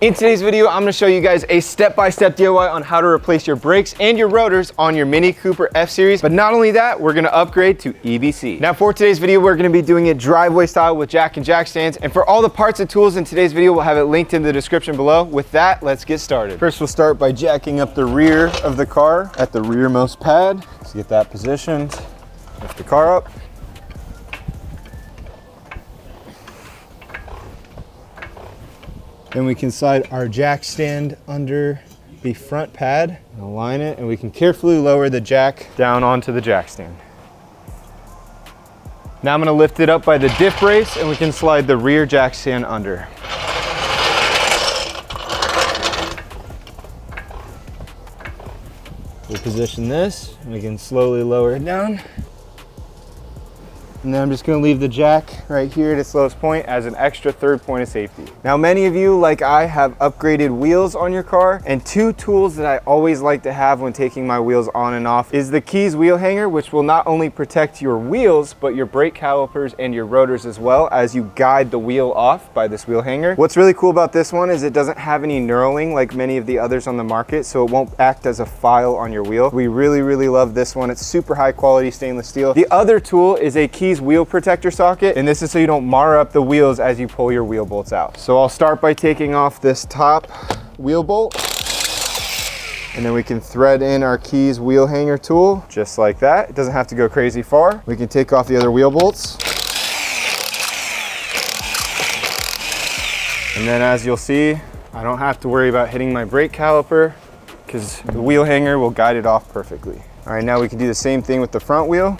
In today's video, I'm gonna show you guys a step-by-step DIY on how to replace your brakes and your rotors on your Mini Cooper F-Series. But not only that, we're gonna upgrade to EBC. Now for today's video, we're gonna be doing it driveway style with jack and jack stands. And for all the parts and tools in today's video, we'll have it linked in the description below. With that, let's get started. First, we'll start by jacking up the rear of the car at the rearmost pad. Let's get that positioned. Lift the car up. Then we can slide our jack stand under the front pad and align it, and we can carefully lower the jack down onto the jack stand. Now I'm going to lift it up by the diff brace, and we can slide the rear jack stand under. We'll position this, and we can slowly lower it down. And then I'm just gonna leave the jack right here at its lowest point as an extra third point of safety. Now, many of you, like I, have upgraded wheels on your car, and two tools that I always like to have when taking my wheels on and off is the Kies wheel hanger, which will not only protect your wheels, but your brake calipers and your rotors as well, as you guide the wheel off by this wheel hanger. What's really cool about this one is it doesn't have any knurling like many of the others on the market, so it won't act as a file on your wheel. We really love this one. It's super high quality stainless steel. The other tool is a Kies wheel protector socket, and this is so you don't mar up the wheels as you pull your wheel bolts out. So I'll start by taking off this top wheel bolt, and then we can thread in our Kies wheel hanger tool just like that. It doesn't have to go crazy far. We can take off the other wheel bolts, and then as you'll see, I don't have to worry about hitting my brake caliper because the wheel hanger will guide it off perfectly. All right, now we can do the same thing with the front wheel.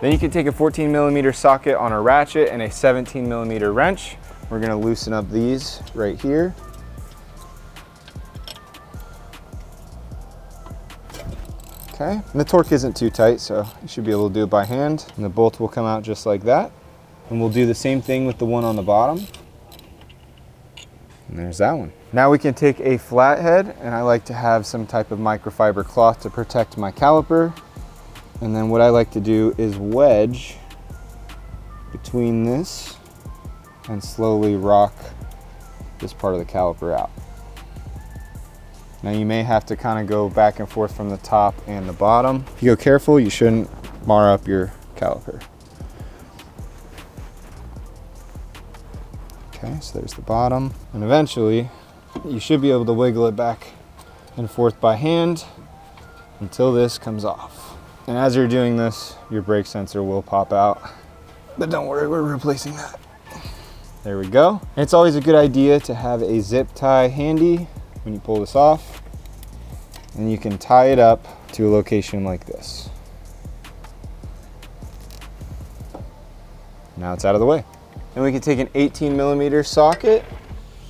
Then you can take a 14mm socket on a ratchet and a 17mm wrench. We're gonna loosen up these right here. Okay, and the torque isn't too tight, so you should be able to do it by hand. And the bolt will come out just like that. And we'll do the same thing with the one on the bottom. And there's that one. Now we can take a flathead, and I like to have some type of microfiber cloth to protect my caliper. And then what I like to do is wedge between this and slowly rock this part of the caliper out. Now you may have to kind of go back and forth from the top and the bottom. If you go careful, you shouldn't mar up your caliper. Okay, so there's the bottom. And eventually you should be able to wiggle it back and forth by hand until this comes off. And as you're doing this, your brake sensor will pop out. But don't worry, we're replacing that. There we go. And it's always a good idea to have a zip tie handy when you pull this off. And you can tie it up to a location like this. Now it's out of the way. And we can take an 18mm socket,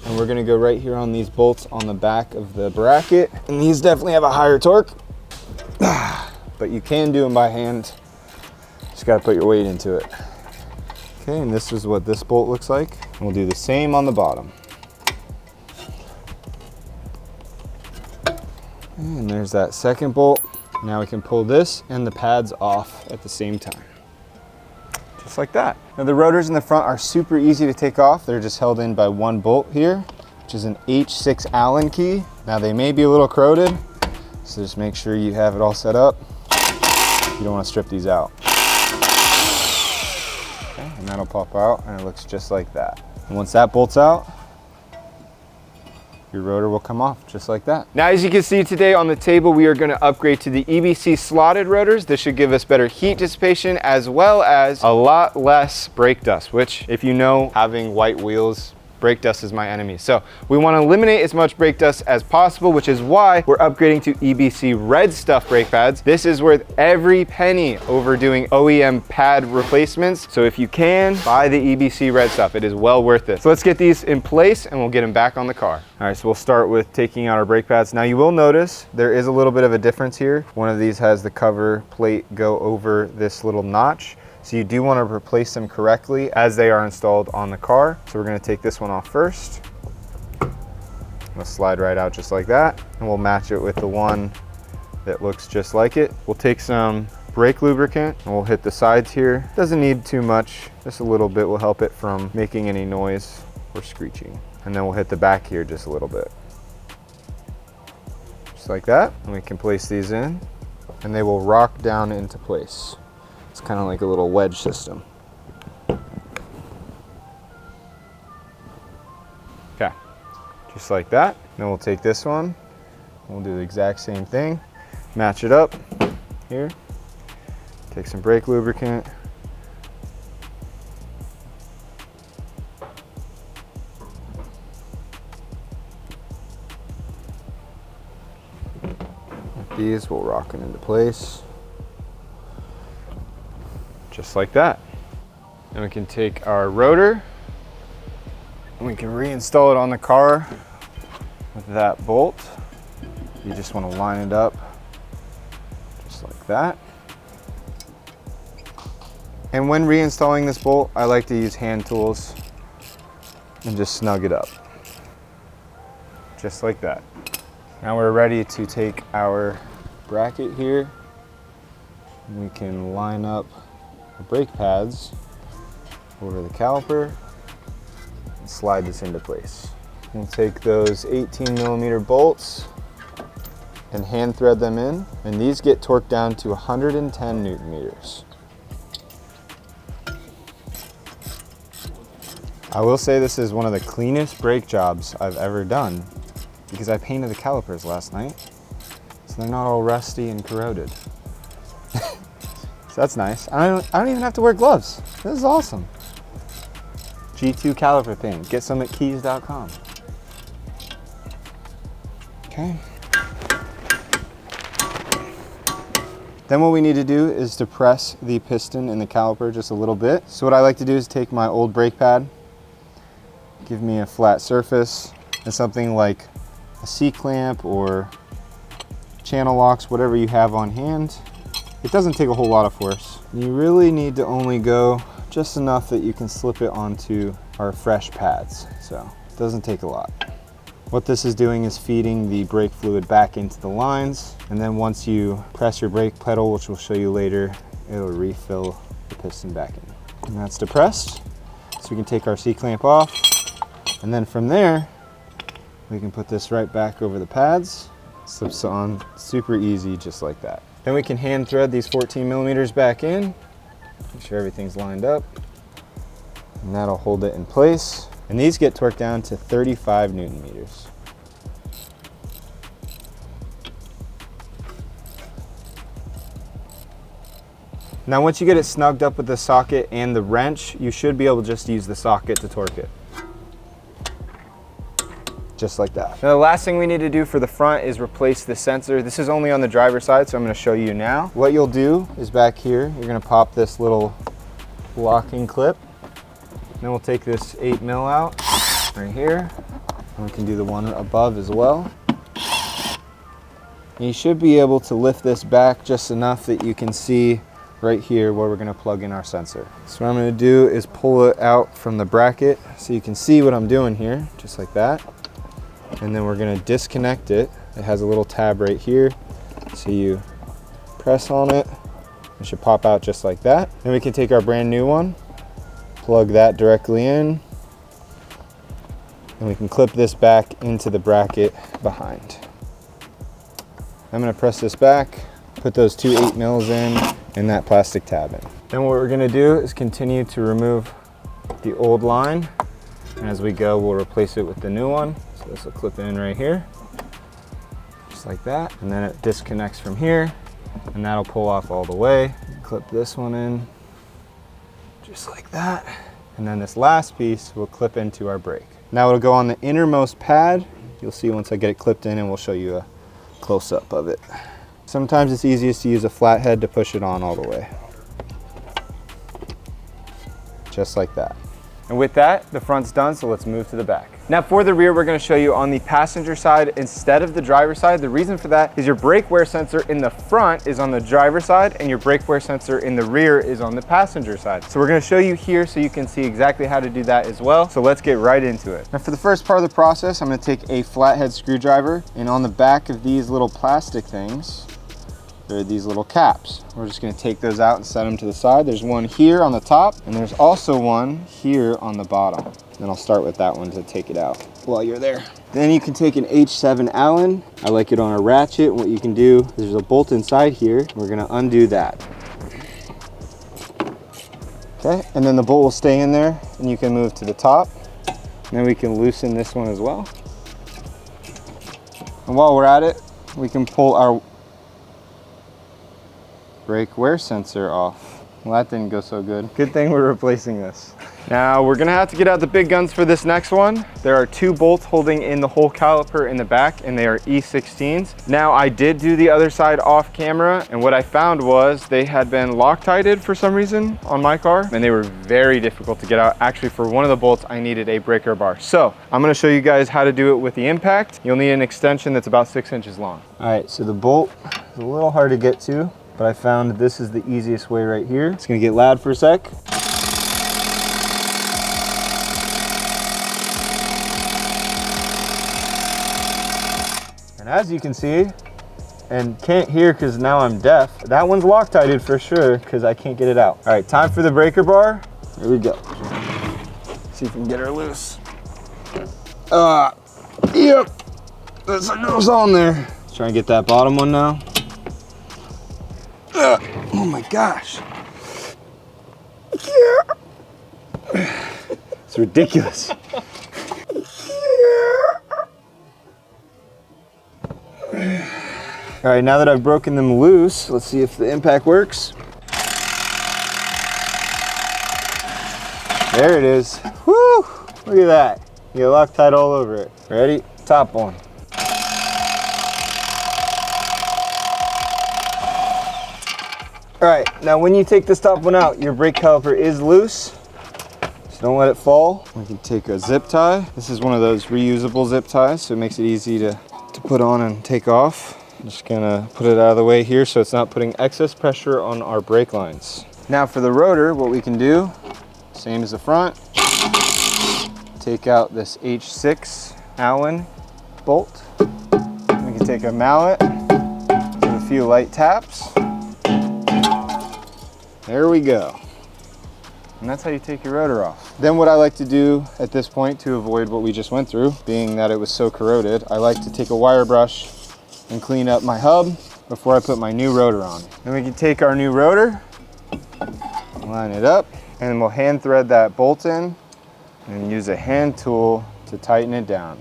and we're gonna go right here on these bolts on the back of the bracket. And these definitely have a higher torque. But you can do them by hand. Just gotta put your weight into it. Okay, and this is what this bolt looks like. And we'll do the same on the bottom. And there's that second bolt. Now we can pull this and the pads off at the same time. Just like that. Now the rotors in the front are super easy to take off. They're just held in by one bolt here, which is an H6 Allen key. Now they may be a little corroded, so just make sure you have it all set up. You don't want to strip these out. Okay, and that'll pop out, and it looks just like that. And once that bolts out, your rotor will come off just like that. Now, as you can see today on the table, we are going to upgrade to the EBC slotted rotors. This should give us better heat dissipation as well as a lot less brake dust, which, if you know, having white wheels, brake dust is my enemy. So we want to eliminate as much brake dust as possible, which is why we're upgrading to EBC red stuff brake pads. This is worth every penny over doing OEM pad replacements. So if you can, buy the EBC red stuff. It is well worth it. So let's get these in place and we'll get them back on the car. All right, so we'll start with taking out our brake pads. Now you will notice there is a little bit of a difference here. One of these has the cover plate go over this little notch. So you do want to replace them correctly as they are installed on the car. So we're going to take this one off first. It'll slide right out just like that, and we'll match it with the one that looks just like it. We'll take some brake lubricant and we'll hit the sides here. Doesn't need too much, just a little bit will help it from making any noise or screeching. And then we'll hit the back here just a little bit. Just like that, and we can place these in and they will rock down into place. It's kind of like a little wedge system. Okay, just like that. Then we'll take this one, we'll do the exact same thing. Match it up here. Take some brake lubricant. With these, we'll rock it into place. Just like that. And we can take our rotor and we can reinstall it on the car with that bolt. You just want to line it up just like that. And when reinstalling this bolt, I like to use hand tools and just snug it up. Just like that. Now we're ready to take our bracket here. We can line up the brake pads over the caliper and slide this into place. We'll take those 18mm bolts and hand thread them in, and these get torqued down to 110 Newton meters. I will say this is one of the cleanest brake jobs I've ever done because I painted the calipers last night, so they're not all rusty and corroded. So that's nice. I don't even have to wear gloves. This is awesome. G2 caliper paint. Get some at Kies.com. Okay. Then what we need to do is to press the piston in the caliper just a little bit. So what I like to do is take my old brake pad, give me a flat surface, and something like a C-clamp or channel locks, whatever you have on hand. It doesn't take a whole lot of force. You really need to only go just enough that you can slip it onto our fresh pads. So it doesn't take a lot. What this is doing is feeding the brake fluid back into the lines, and then once you press your brake pedal, which we'll show you later, it'll refill the piston back in. And that's depressed, so we can take our C-clamp off, and then from there, we can put this right back over the pads. Slips on super easy, just like that. Then we can hand thread these 14mm back in, make sure everything's lined up, and that'll hold it in place. And these get torqued down to 35 Newton meters. Now once you get it snugged up with the socket and the wrench, you should be able to just use the socket to torque it. Just like that. Now the last thing we need to do for the front is replace the sensor. This is only on the driver's side, so I'm going to show you now. What you'll do is back here, you're going to pop this little locking clip. Then we'll take this 8mm out right here, and we can do the one above as well. And you should be able to lift this back just enough that you can see right here where we're going to plug in our sensor. So what I'm going to do is pull it out from the bracket so you can see what I'm doing here, just like that. And then we're going to disconnect it. It has a little tab right here, so you press on it. It should pop out just like that. Then we can take our brand new one, plug that directly in, and we can clip this back into the bracket behind. I'm going to press this back, put those two 8mm in, and that plastic tab in. Then what we're going to do is continue to remove the old line, and as we go we'll replace it with the new one. So this will clip in right here, just like that, and then it disconnects from here, and that'll pull off all the way. Clip this one in, just like that. And then this last piece will clip into our brake. Now it'll go on the innermost pad. You'll see once I get it clipped in, and we'll show you a close-up of it. Sometimes it's easiest to use a flathead to push it on all the way. Just like that. And with that, the front's done, so let's move to the back. Now for the rear, we're gonna show you on the passenger side instead of the driver's side. The reason for that is your brake wear sensor in the front is on the driver's side and your brake wear sensor in the rear is on the passenger side. So we're gonna show you here so you can see exactly how to do that as well. So let's get right into it. Now for the first part of the process, I'm gonna take a flathead screwdriver, and on the back of these little plastic things, there are these little caps. We're just gonna take those out and set them to the side. There's one here on the top, and there's also one here on the bottom. Then I'll start with that one to take it out while you're there. Then you can take an H7 Allen. I like it on a ratchet. What you can do, there's a bolt inside here. We're gonna undo that. Okay, and then the bolt will stay in there, and you can move to the top. And then we can loosen this one as well. And while we're at it, we can pull our brake wear sensor off. Well, that didn't go so good. Good thing we're replacing this. Now we're gonna have to get out the big guns for this next one. There are 2 bolts holding in the whole caliper in the back, and they are E16s. Now I did do the other side off camera, and what I found was they had been Loctited for some reason on my car, and they were very difficult to get out. Actually, for one of the bolts, I needed a breaker bar. So I'm gonna show you guys how to do it with the impact. You'll need an extension that's about 6 inches long. All right, so the bolt is a little hard to get to, but I found this is the easiest way right here. It's gonna get loud for a sec. And as you can see, and can't hear because now I'm deaf, that one's Loctited for sure because I can't get it out. All right, time for the breaker bar. Here we go. See if we can get her loose. Yep, there's a nose on there. Let's try and get that bottom one now. Oh my gosh. It's ridiculous. All right, now that I've broken them loose, let's see if the impact works. There it is. Woo! Look at that. You get Loctite all over it. Ready? Top one. All right, now when you take this top one out, your brake caliper is loose, so don't let it fall. We can take a zip tie. This is one of those reusable zip ties, so it makes it easy to put on and take off. I'm just gonna put it out of the way here so it's not putting excess pressure on our brake lines. Now for the rotor, what we can do, same as the front, take out this H6 Allen bolt. We can take a mallet with a few light taps. There we go. And that's how you take your rotor off. Then what I like to do at this point to avoid what we just went through, being that it was so corroded, I like to take a wire brush and clean up my hub before I put my new rotor on. Then we can take our new rotor, line it up, and then we'll hand thread that bolt in and use a hand tool to tighten it down.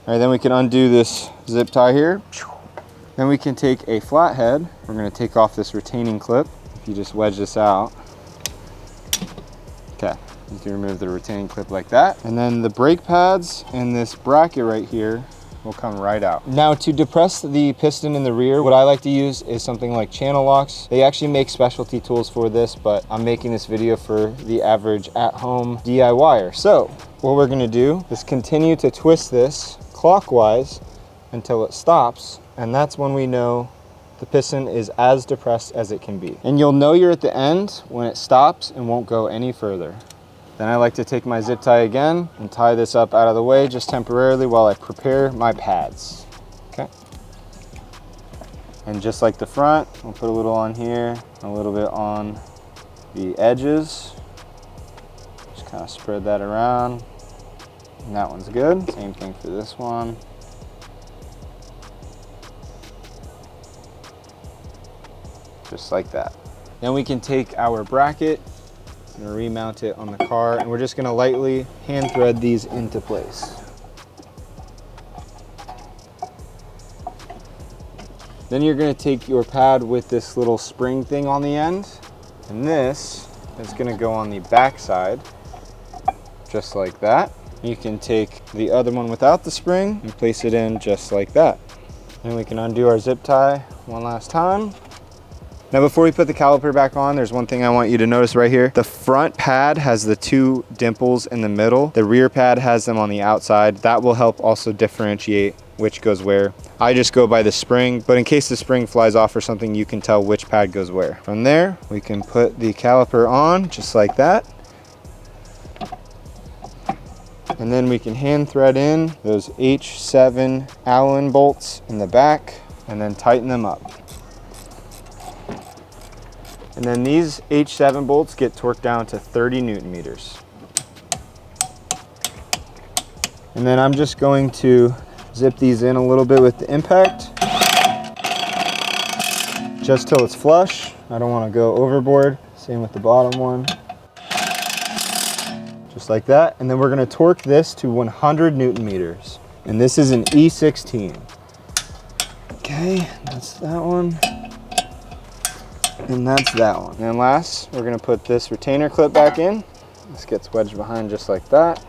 All right, then we can undo this zip tie here. Then we can take a flathead. We're gonna take off this retaining clip. If you just wedge this out. Okay, you can remove the retaining clip like that. And then the brake pads and this bracket right here will come right out. Now to depress the piston in the rear, what I like to use is something like channel locks. They actually make specialty tools for this, but I'm making this video for the average at-home DIYer. So what we're gonna do is continue to twist this clockwise until it stops, and that's when we know the piston is as depressed as it can be. And you'll know you're at the end when it stops and won't go any further. Then I like to take my zip tie again and tie this up out of the way just temporarily while I prepare my pads. Okay. And just like the front, we'll put a little on here, a little bit on the edges. Just kind of spread that around. And that one's good. Same thing for this one. Just like that. Then we can take our bracket and remount it on the car, and we're just gonna lightly hand thread these into place. Then you're gonna take your pad with this little spring thing on the end, and this is gonna go on the back side, just like that. You can take the other one without the spring and place it in just like that. And we can undo our zip tie one last time. Now before we put the caliper back on, there's one thing I want you to notice right here. The front pad has the 2 dimples in the middle. The rear pad has them on the outside. That will help also differentiate which goes where. I just go by the spring, but in case the spring flies off or something, you can tell which pad goes where. From there, we can put the caliper on just like that. And then we can hand thread in those H7 Allen bolts in the back and then tighten them up. And then these H7 bolts get torqued down to 30 Newton meters. And then I'm just going to zip these in a little bit with the impact, just till it's flush. I don't want to go overboard. Same with the bottom one. Just like that. And then we're going to torque this to 100 Newton meters. And this is an E16. Okay, that's that one. And that's that one. And then last, we're going to put this retainer clip back in. This gets wedged behind just like that.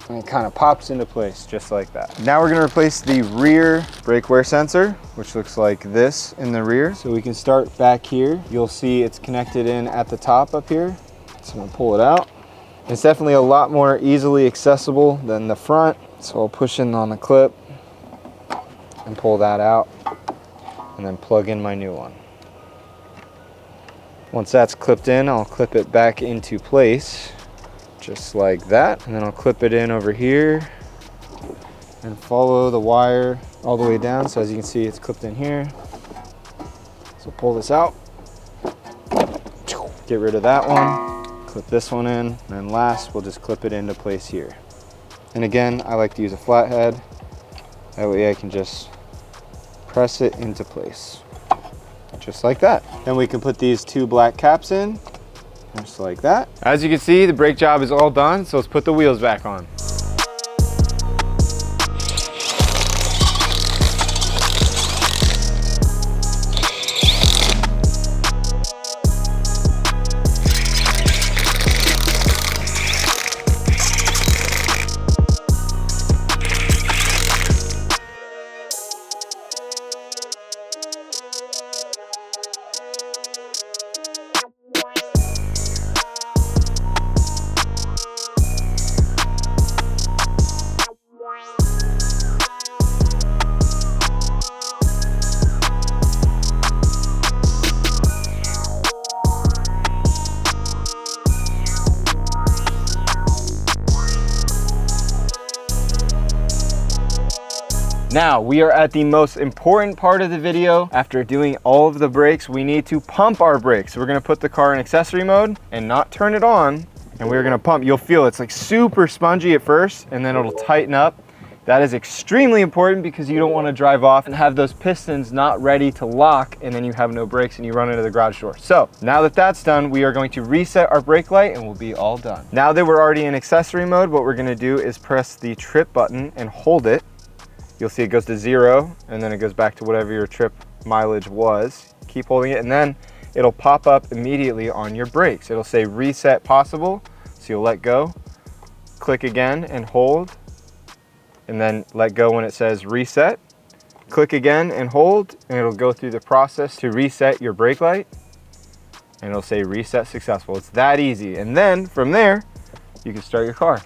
And it kind of pops into place just like that. Now we're going to replace the rear brake wear sensor, which looks like this in the rear. So we can start back here. You'll see it's connected in at the top up here. So I'm going to pull it out. It's definitely a lot more easily accessible than the front. So I'll push in on the clip and pull that out and then plug in my new one. Once that's clipped in, I'll clip it back into place. Just like that, and then I'll clip it in over here and follow the wire all the way down. So as you can see, it's clipped in here. So pull this out, get rid of that one, clip this one in, and then last we'll just clip it into place here. And again, I like to use a flathead. That way I can just press it into place, just like that. Then we can put these 2 black caps in. Just like that. As you can see, the brake job is all done, so let's put the wheels back on. Now we are at the most important part of the video. After doing all of the brakes, we need to pump our brakes. So we're gonna put the car in accessory mode and not turn it on, and we're gonna pump. You'll feel it's like super spongy at first, and then it'll tighten up. That is extremely important because you don't want to drive off and have those pistons not ready to lock, and then you have no brakes and you run into the garage door. So now that that's done, we are going to reset our brake light and we'll be all done. Now that we're already in accessory mode, what we're going to do is press the trip button and hold it. You'll see it goes to 0 and then it goes back to whatever your trip mileage was. Keep holding it and then it'll pop up immediately on your brakes. It'll say reset possible, so you'll let go, click again and hold, and then let go when it says reset. Click again and hold, and it'll go through the process to reset your brake light, and it'll say reset successful. It's that easy. And then from there, you can start your car.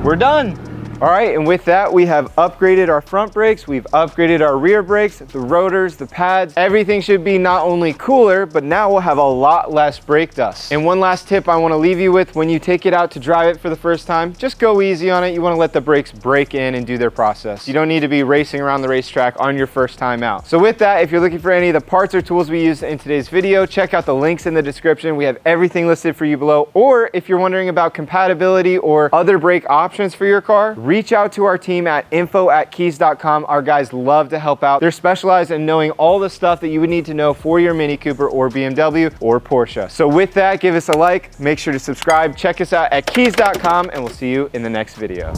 We're done. All right, and with that, we have upgraded our front brakes, we've upgraded our rear brakes, the rotors, the pads. Everything should be not only cooler, but now we'll have a lot less brake dust. And one last tip I wanna leave you with: when you take it out to drive it for the first time, just go easy on it. You wanna let the brakes break in and do their process. You don't need to be racing around the racetrack on your first time out. So with that, if you're looking for any of the parts or tools we used in today's video, check out the links in the description. We have everything listed for you below. Or if you're wondering about compatibility or other brake options for your car, reach out to our team at info@kies.com. Our guys love to help out. They're specialized in knowing all the stuff that you would need to know for your Mini Cooper or BMW or Porsche. So with that, give us a like, make sure to subscribe, check us out at kies.com, and we'll see you in the next video.